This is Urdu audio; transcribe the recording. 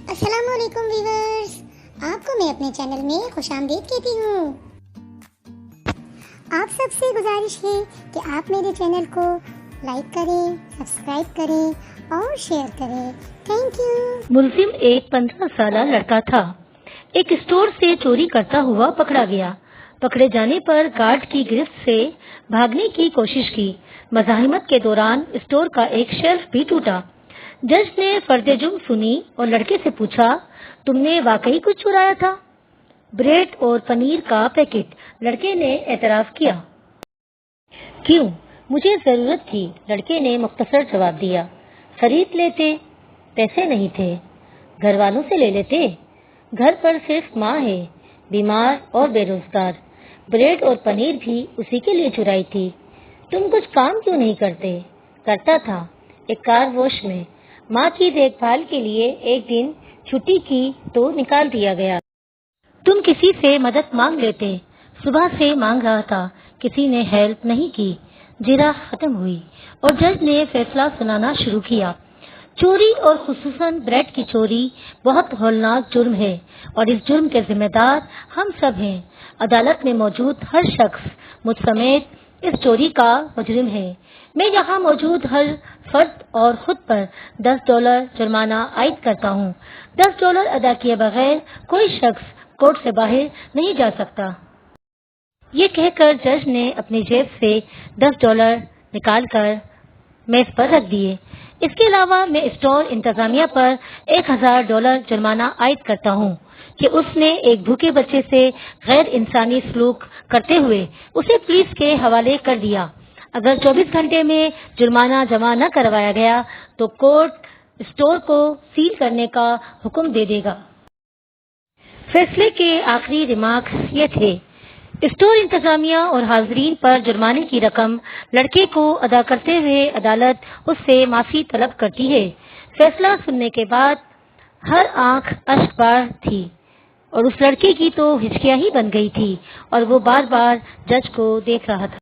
السلام علیکم ویورز، آپ کو میں اپنے چینل میں خوش آمدید کہتی ہوں۔ آپ سب سے گزارش ہے کہ آپ میرے چینل کو لائک کریں، سبسکرائب کریں اور شیئر کریں۔ Thank you. ملزم ایک 15 سالہ لڑکا تھا۔ ایک اسٹور سے چوری کرتا ہوا پکڑا گیا۔ پکڑے جانے پر گارڈ کی گرفت سے بھاگنے کی کوشش کی۔ مزاحمت کے دوران اسٹور کا ایک شیلف بھی ٹوٹا۔ جج نے فرد جرم سنی اور لڑکے سے پوچھا، تم نے واقعی کچھ چرایا تھا؟ بریڈ اور پنیر کا پیکٹ، لڑکے نے اعتراف کیا۔ کیوں؟ مجھے ضرورت تھی، لڑکے نے مختصر جواب دیا۔ خرید لیتے؟ پیسے نہیں تھے، گھر والوں سے لے لیتے۔ گھر پر صرف ماں ہے، بیمار اور بے روزگار۔ بریڈ اور پنیر بھی اسی کے لیے چرائی تھی۔ تم کچھ کام کیوں نہیں کرتے؟ کرتا تھا، ایک کار واش میں۔ ماں کی دیکھ بھال کے لیے ایک دن چھٹی کی تو نکال دیا گیا۔ تم کسی سے مدد مانگ لیتے۔ صبح سے مانگ رہا تھا، کسی نے ہیلپ نہیں کی۔ جرح ختم ہوئی اور جج نے فیصلہ سنانا شروع کیا۔ چوری اور خصوصاً بریڈ کی چوری بہت ہولناک جرم ہے اور اس جرم کے ذمہ دار ہم سب ہیں۔ عدالت میں موجود ہر شخص مجھ سمیت اس چوری کا مجرم ہے۔ میں یہاں موجود ہر فرد اور خود پر $10 جرمانہ عائد کرتا ہوں۔ $10 ادا کیے بغیر کوئی شخص کورٹ سے باہر نہیں جا سکتا۔ یہ کہہ کر جج نے اپنی جیب سے $10 نکال کر میز پر رکھ دیے۔ اس کے علاوہ میں اسٹور انتظامیہ پر $1000 جرمانہ عائد کرتا ہوں کہ اس نے ایک بھوکے بچے سے غیر انسانی سلوک کرتے ہوئے اسے پولیس کے حوالے کر دیا۔ اگر 24 گھنٹے میں جرمانہ جمع نہ کروایا گیا تو کورٹ اسٹور کو سیل کرنے کا حکم دے دے گا۔ فیصلے کے آخری ریمارکس یہ تھے، اسٹور انتظامیہ اور حاضرین پر جرمانے کی رقم لڑکے کو ادا کرتے ہوئے عدالت اس سے معافی طلب کرتی ہے۔ فیصلہ سننے کے بعد ہر آنکھ اشک بار تھی اور اس لڑکے کی تو ہچکیاں ہی بن گئی تھی اور وہ بار بار جج کو دیکھ رہا تھا۔